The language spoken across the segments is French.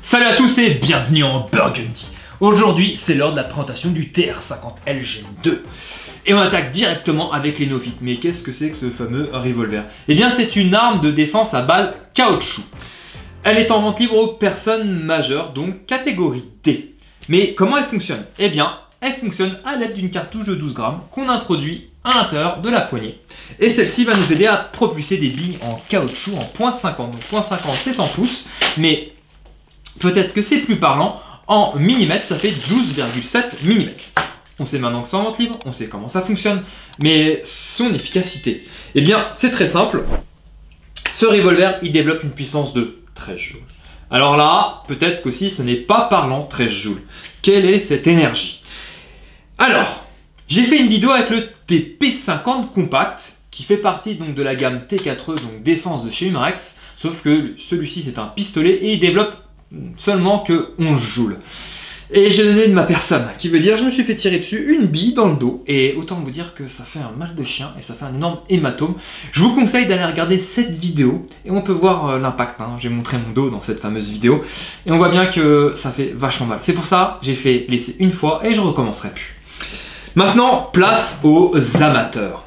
Salut à tous et bienvenue en Burgundy. Aujourd'hui, c'est l'heure de la présentation du TR50L Gen 2. Et on attaque directement avec les néophytes. Mais qu'est-ce que c'est que ce fameux revolver? Eh bien, c'est une arme de défense à balles caoutchouc. Elle est en vente libre aux personnes majeures, donc catégorie D. Mais comment elle fonctionne? Eh bien, elle fonctionne à l'aide d'une cartouche de 12 grammes qu'on introduit à l'intérieur de la poignée. Et celle-ci va nous aider à propulser des billes en caoutchouc en 0.50. Donc 0.50 c'est en pouces, mais peut-être que c'est plus parlant, en millimètres ça fait 12,7 mm. On sait maintenant que c'est en vente libre, on sait comment ça fonctionne, mais son efficacité, eh bien c'est très simple. Ce revolver il développe une puissance de 13 joules. Alors là, peut-être qu'aussi ce n'est pas parlant 13 joules. Quelle est cette énergie? Alors, j'ai fait une vidéo avec le TP50 Compact, qui fait partie donc de la gamme T4E, donc défense de chez Umarex, sauf que celui-ci c'est un pistolet et il développe seulement que 11 joules. Et j'ai donné de ma personne, qui veut dire je me suis fait tirer dessus une bille dans le dos, et autant vous dire que ça fait un mal de chien et ça fait un énorme hématome. Je vous conseille d'aller regarder cette vidéo et on peut voir l'impact. J'ai montré mon dos dans cette fameuse vidéo et on voit bien que ça fait vachement mal. C'est pour ça j'ai fait laisser une fois et je recommencerai plus. Maintenant, place aux amateurs.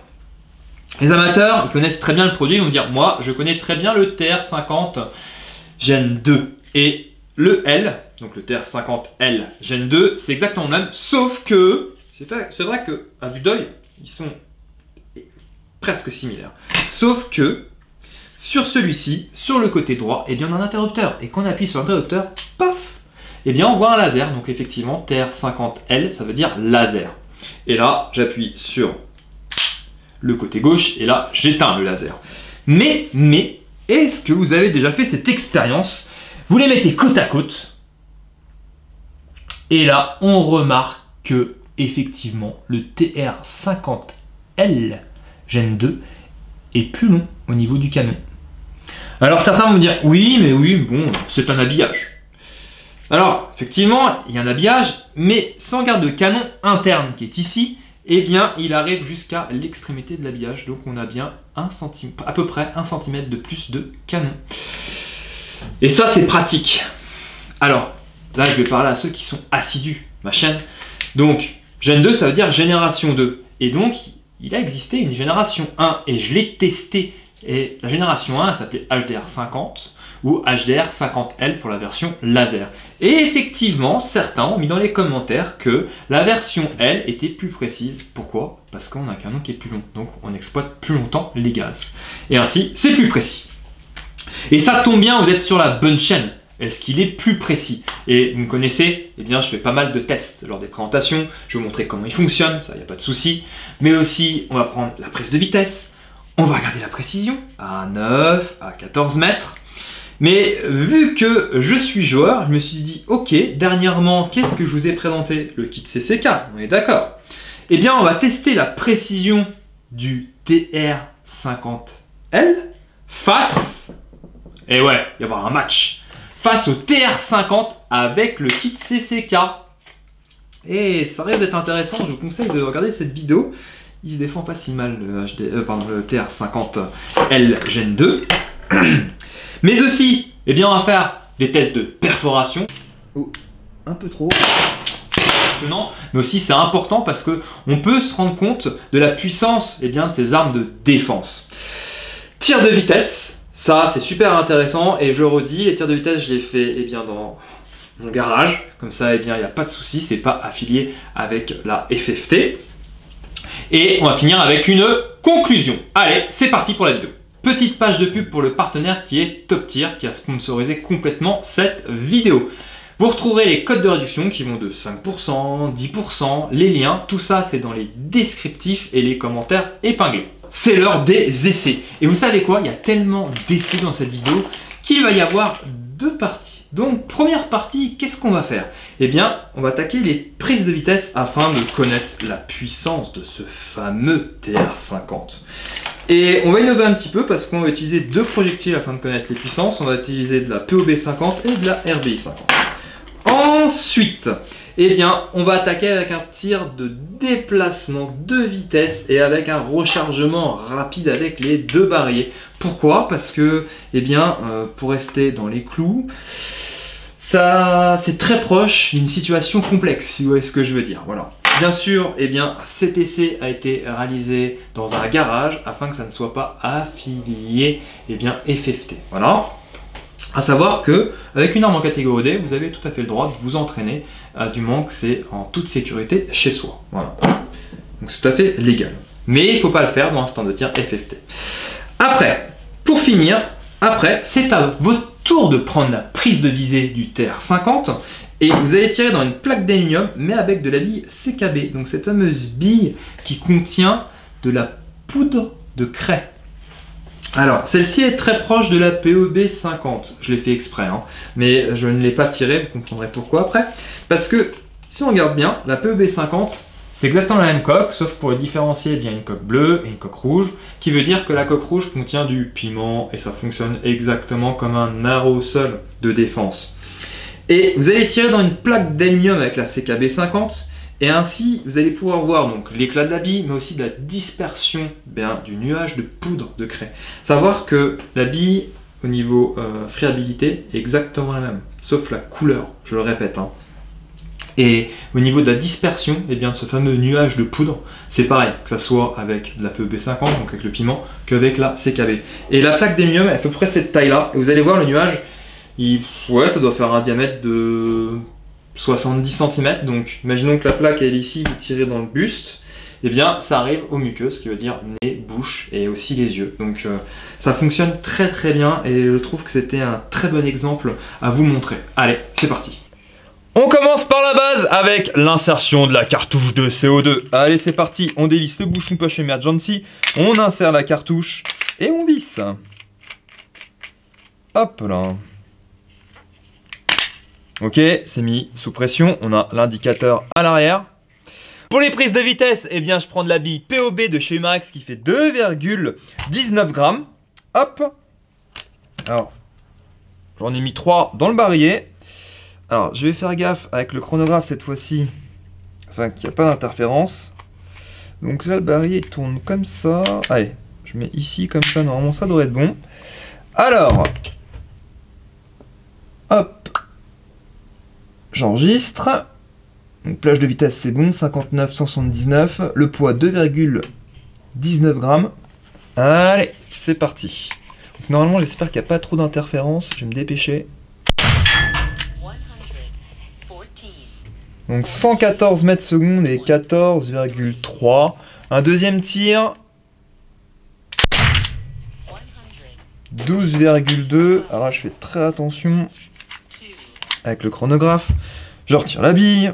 Les amateurs, ils connaissent très bien le produit, ils vont dire moi je connais très bien le TR50 Gen 2 et le L, donc le TR50L Gen 2, c'est exactement le même, sauf que c'est vrai qu'à vue d'œil, ils sont presque similaires. Sauf que sur celui-ci, sur le côté droit, eh bien on a un interrupteur. Et quand on appuie sur l'interrupteur, paf, eh bien on voit un laser. Donc effectivement, TR50L, ça veut dire laser. Et là, j'appuie sur le côté gauche et là, j'éteins le laser. Mais, est-ce que vous avez déjà fait cette expérience? Vous les mettez côte à côte, et là, on remarque que, effectivement, le TR50L Gen 2 est plus long au niveau du canon. Alors, certains vont me dire, oui, mais oui, bon, c'est un habillage. Alors, effectivement, il y a un habillage, mais si on regarde le canon interne qui est ici, eh bien, il arrive jusqu'à l'extrémité de l'habillage. Donc, on a bien à peu près 1 cm de plus de canon. Et ça, c'est pratique. Alors, là, je vais parler à ceux qui sont assidus, ma chaîne. Donc, Gen 2, ça veut dire génération 2. Et donc, il a existé une génération 1 et je l'ai testé. Et la génération 1, elle s'appelait HDR50 ou HDR50L pour la version laser. Et effectivement, certains ont mis dans les commentaires que la version L était plus précise. Pourquoi? Parce qu'on a un canon qui est plus long. Donc, on exploite plus longtemps les gaz. Et ainsi, c'est plus précis. Et ça tombe bien, vous êtes sur la bonne chaîne. Est-ce qu'il est plus précis? Et vous me connaissez, eh bien je fais pas mal de tests lors des présentations. Je vais vous montrer comment il fonctionne, ça, il n'y a pas de souci. Mais aussi, on va prendre la prise de vitesse. On va regarder la précision à 9, à 14 mètres. Mais vu que je suis joueur, je me suis dit, ok, dernièrement, qu'est-ce que je vous ai présenté? Le kit CCK, on est d'accord. Eh bien, on va tester la précision du TR50L face... Et ouais, il va y avoir un match face au TR50 avec le kit CCK. Et ça risque d'être intéressant, je vous conseille de regarder cette vidéo. Il se défend pas si mal le TR50L Gen 2. Mais aussi, eh bien, on va faire des tests de perforation. Oh, un peu trop. Mais aussi c'est important parce qu'on peut se rendre compte de la puissance de ces armes de défense. Tir de vitesse. Ça, c'est super intéressant et je redis, les tirs de vitesse, je les fais dans mon garage. Comme ça, il n'y a pas de souci, c'est pas affilié avec la FFT. Et on va finir avec une conclusion. Allez, c'est parti pour la vidéo. Petite page de pub pour le partenaire qui est Top Tier, qui a sponsorisé complètement cette vidéo. Vous retrouverez les codes de réduction qui vont de 5%, 10%, les liens, tout ça c'est dans les descriptifs et les commentaires épinglés. C'est l'heure des essais. Et vous savez quoi? Il y a tellement d'essais dans cette vidéo qu'il va y avoir 2 parties. Donc, première partie, qu'est-ce qu'on va faire? Eh bien, on va attaquer les prises de vitesse afin de connaître la puissance de ce fameux TR50. Et on va innover un petit peu parce qu'on va utiliser 2 projectiles afin de connaître les puissances. On va utiliser de la POB 50 et de la RBI 50. En Ensuite, eh bien, on va attaquer avec un tir de déplacement de vitesse et avec un rechargement rapide avec les deux barillet. Pourquoi? Parce que, eh bien, pour rester dans les clous, ça, c'est très proche d'une situation complexe, si vous voyez ce que je veux dire. Voilà. Bien sûr, eh bien, cet essai a été réalisé dans un garage afin que ça ne soit pas affilié, eh bien, FFT. Voilà. À savoir que avec une arme en catégorie D, vous avez tout à fait le droit de vous entraîner, du moment que c'est en toute sécurité chez soi. Voilà. Donc c'est tout à fait légal. Mais il ne faut pas le faire dans un stand de tir FFT. Après, pour finir, c'est à votre tour de prendre la prise de visée du TR50 et vous allez tirer dans une plaque d'aluminium, mais avec de la bille CKB. Donc cette fameuse bille qui contient de la poudre de craie. Alors, celle-ci est très proche de la PEB 50, je l'ai fait exprès, hein. Mais je ne l'ai pas tirée, vous comprendrez pourquoi après. Parce que, si on regarde bien, la PEB 50, c'est exactement la même coque, sauf pour le différencier, il y a une coque bleue et une coque rouge, qui veut dire que la coque rouge contient du piment, et ça fonctionne exactement comme un aérosol de défense. Et vous allez tirer dans une plaque d'aluminium avec la CKB 50, et ainsi, vous allez pouvoir voir donc l'éclat de la bille, mais aussi de la dispersion du nuage de poudre de craie. Savoir que la bille, au niveau friabilité, est exactement la même, sauf la couleur, je le répète. Hein. Et au niveau de la dispersion, eh bien, de ce fameux nuage de poudre, c'est pareil, que ce soit avec la PEB 50, donc avec le piment, qu'avec la CKB. Et la plaque d'aluminium, elle fait à peu près cette taille-là, et vous allez voir le nuage, ouais, ça doit faire un diamètre de 70 cm, donc imaginons que la plaque elle est ici, vous tirez dans le buste, et bien ça arrive aux muqueuses, ce qui veut dire nez, bouche et aussi les yeux. Donc ça fonctionne très très bien et je trouve que c'était un très bon exemple à vous montrer. Allez, c'est parti. On commence par la base avec l'insertion de la cartouche de CO2. Allez, c'est parti, on dévisse le bouchon poche emergency, on insère la cartouche et on visse. Hop là. Ok, c'est mis sous pression, on a l'indicateur à l'arrière. Pour les prises de vitesse, eh bien je prends de la bille POB de chez Umarex qui fait 2,19 grammes. Hop. Alors, j'en ai mis 3 dans le barillet. Alors, je vais faire gaffe avec le chronographe cette fois-ci, afin qu'il n'y a pas d'interférence. Donc là, le barillet tourne comme ça. Allez, je mets ici comme ça, normalement ça devrait être bon. Alors, hop. J'enregistre. Donc plage de vitesse c'est bon, 59,179. Le poids 2,19 grammes. Allez, c'est parti. Donc, normalement j'espère qu'il n'y a pas trop d'interférences. Je vais me dépêcher. Donc 114 mètres secondes et 14,3. Un deuxième tir. 12,2. Alors là je fais très attention. Avec le chronographe, je retire la bille.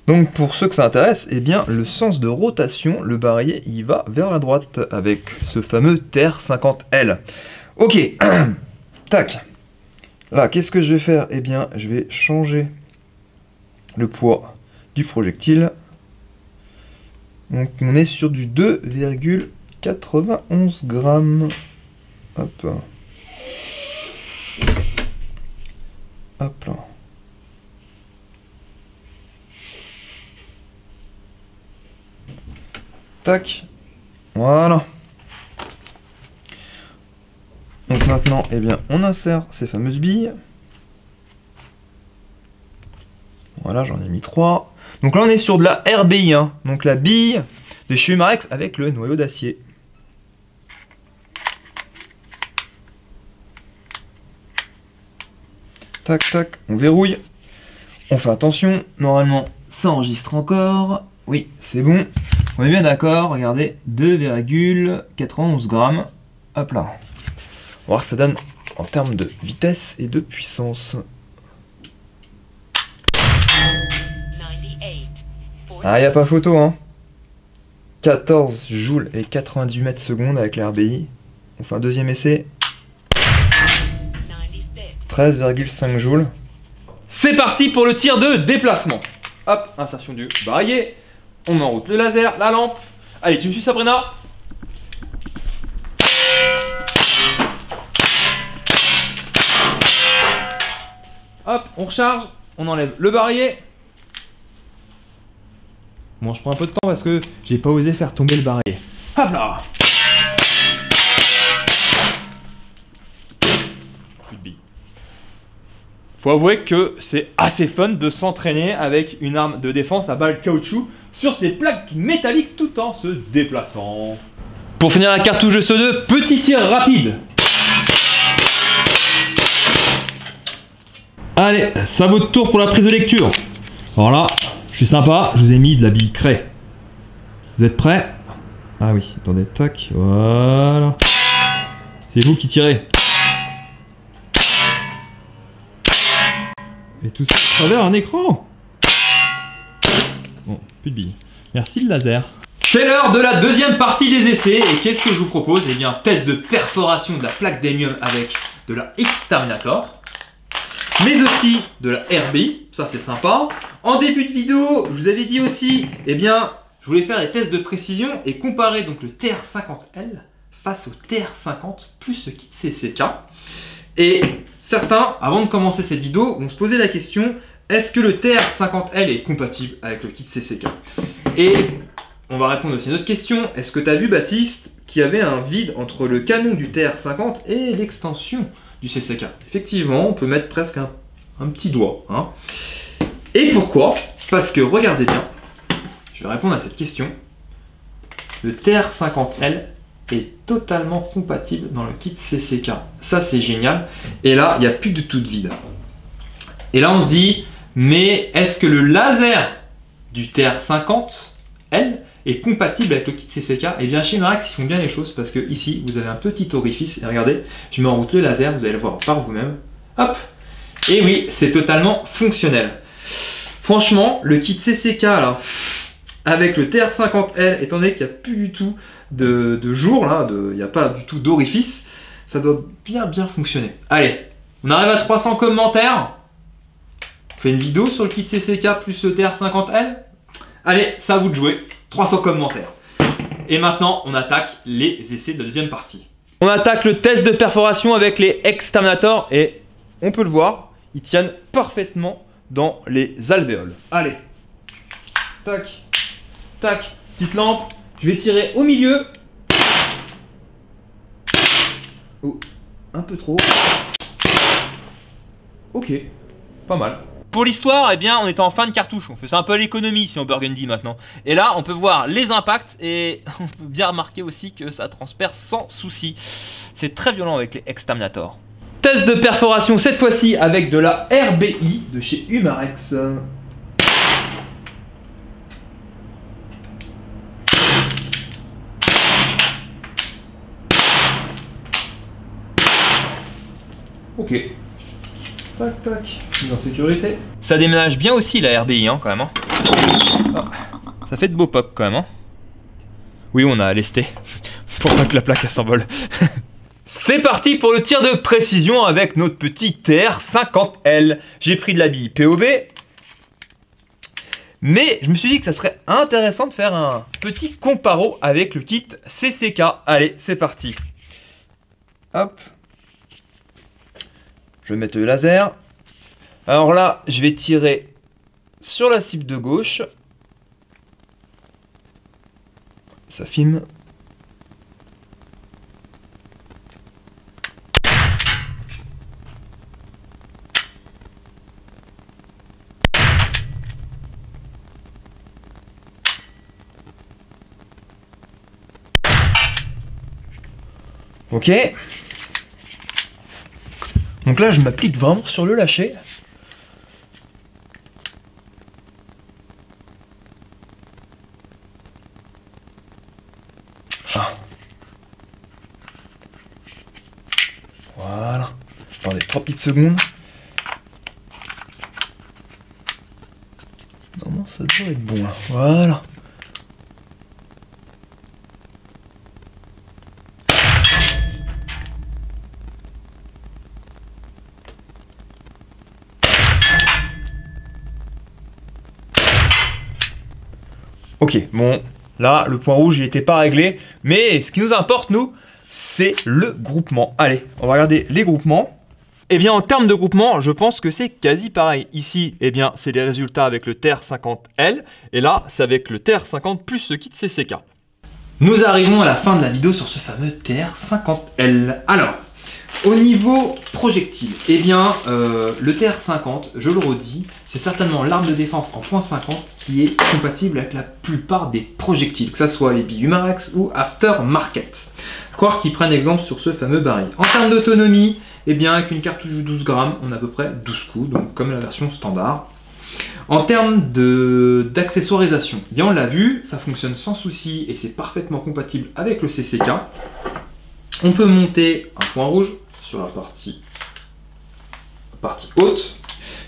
Donc pour ceux que ça intéresse, eh bien le sens de rotation, le barillet il va vers la droite avec ce fameux TR50L. Ok, tac. Là, qu'est-ce que je vais faire? Eh bien, je vais changer le poids du projectile. Donc on est sur du 2,91 grammes. Hop. Hop là. Tac. Voilà. Donc maintenant, eh bien, on insère ces fameuses billes. Voilà, j'en ai mis 3. Donc là, on est sur de la RBI, hein, donc la bille de chez Umarex avec le noyau d'acier. Tac, tac, on verrouille. On fait attention. Normalement, ça enregistre encore. Oui, c'est bon. On est bien d'accord. Regardez, 2,91 grammes. Hop là. On va voir ce que ça donne en termes de vitesse et de puissance. Ah, il n'y a pas photo, hein. 14 joules et 98 mètres secondes avec la RBI. On fait un deuxième essai. 13,5 joules. C'est parti pour le tir de déplacement. Hop, insertion du barillet. On met en route le laser, la lampe. Allez, tu me suis, Sabrina? Hop, on recharge, on enlève le barillet. Bon, je prends un peu de temps parce que j'ai pas osé faire tomber le barillet. Hop là. Plus de billes. Faut avouer que c'est assez fun de s'entraîner avec une arme de défense à balles caoutchouc sur ces plaques métalliques tout en se déplaçant. Pour finir la cartouche de SO2, petit tir rapide. Allez, ça vaut de tour pour la prise de lecture. Alors là, je suis sympa, je vous ai mis de la bille craie. Vous êtes prêts? Ah oui, attendez, tac, voilà. C'est vous qui tirez. Et tout ça à travers un écran. Bon, plus de billes. Merci le laser. C'est l'heure de la deuxième partie des essais. Et qu'est-ce que je vous propose? Eh bien, test de perforation de la plaque d'hélium avec de la X-Terminator. Mais aussi de la RBI, ça c'est sympa. En début de vidéo, je vous avais dit aussi, eh bien, je voulais faire des tests de précision et comparer donc le TR50L face au TR50 plus ce kit CCK. Et certains, avant de commencer cette vidéo, vont se poser la question, est-ce que le TR50L est compatible avec le kit CCK? Et on va répondre aussi à une autre question, est-ce que tu as vu, Baptiste, qu'il y avait un vide entre le canon du TR50 et l'extension du CCK? Effectivement, on peut mettre presque un petit doigt. Hein. Et pourquoi? Parce que, regardez bien, je vais répondre à cette question, le TR50L est totalement compatible dans le kit CCK. Ça, c'est génial. Et là, il n'y a plus du tout de vide. Et là, on se dit, mais est-ce que le laser du TR50L est compatible avec le kit CCK? Et bien, chez Marax, ils font bien les choses parce que ici, vous avez un petit orifice. Et regardez, je mets en route le laser, vous allez le voir par vous-même. Hop! Et oui, c'est totalement fonctionnel. Franchement, le kit CCK, là, avec le TR50L, étant donné qu'il n'y a plus du tout de jour, là, il n'y a pas du tout d'orifice, ça doit bien fonctionner. Allez, on arrive à 300 commentaires. On fait une vidéo sur le kit CCK plus le TR50L. Allez, c'est à vous de jouer. 300 commentaires. Et maintenant, on attaque les essais de la deuxième partie. On attaque le test de perforation avec les X-Terminator et on peut le voir, ils tiennent parfaitement dans les alvéoles. Allez, tac, tac, petite lampe. Je vais tirer au milieu. Oh, un peu trop. Ok, pas mal. Pour l'histoire, eh bien, on est en fin de cartouche. On fait ça un peu à l'économie ici en Burgundy maintenant. Et là, on peut voir les impacts et on peut bien remarquer aussi que ça transperce sans souci. C'est très violent avec les X-Terminator. Test de perforation cette fois-ci avec de la RBI de chez Humarex. Ok. Tac, tac. Mise en sécurité. Ça déménage bien aussi la RBI, hein, quand même. Hein. Oh, ça fait de beaux pops quand même. Hein. Oui, on a lesté. Pour pas que la plaque s'envole. C'est parti pour le tir de précision avec notre petit TR50L. J'ai pris de la bille POB. Mais je me suis dit que ça serait intéressant de faire un petit comparo avec le kit CCK. Allez, c'est parti. Hop. Je vais mettre le laser. Alors là, je vais tirer sur la cible de gauche. Ça filme. Ok. Donc là, je m'applique vraiment sur le lâcher. Ah. Voilà. Attendez, 3 petites secondes. Normalement, ça doit être bon là. Voilà. Ok, bon, là, le point rouge, il n'était pas réglé. Mais ce qui nous importe, nous, c'est le groupement. Allez, on va regarder les groupements. Eh bien, en termes de groupement, je pense que c'est quasi pareil. Ici, eh bien, c'est les résultats avec le TR50L, et là, c'est avec le TR50 plus ce kit CCK. Nous arrivons à la fin de la vidéo sur ce fameux TR50L. Alors, au niveau projectile, eh bien, le TR50, je le redis, c'est certainement l'arme de défense en .50 qui est compatible avec la plupart des projectiles, que ce soit les billes Humarax ou Aftermarket. Croire qu'ils prennent exemple sur ce fameux baril. En termes d'autonomie, eh bien, avec une cartouche de 12 grammes, on a à peu près 12 coups, donc comme la version standard. En termes d'accessoirisation, eh bien, on l'a vu, ça fonctionne sans souci et c'est parfaitement compatible avec le CCK. On peut monter un point rouge sur la partie haute,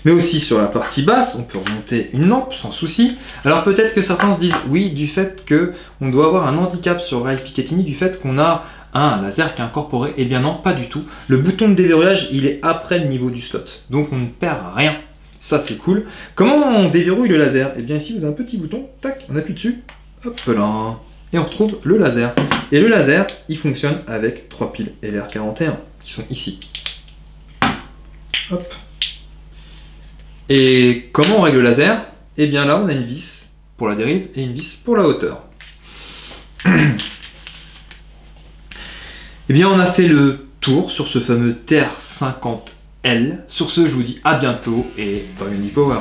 mais aussi sur la partie basse, on peut remonter une lampe sans souci. Alors peut-être que certains se disent, oui, du fait qu'on doit avoir un handicap sur Ray Picatinny, du fait qu'on a un laser qui est incorporé, eh bien non, pas du tout. Le bouton de déverrouillage, il est après le niveau du slot, donc on ne perd rien. Ça, c'est cool. Comment on déverrouille le laser? Eh bien ici, vous avez un petit bouton, tac, on appuie dessus, hop là, et on retrouve le laser. Et le laser, il fonctionne avec 3 piles LR41, qui sont ici. Hop. Et comment on règle le laser? Eh bien là, on a une vis pour la dérive et une vis pour la hauteur. Eh bien, on a fait le tour sur ce fameux TR50L. Sur ce, je vous dis à bientôt et Burgundy Power.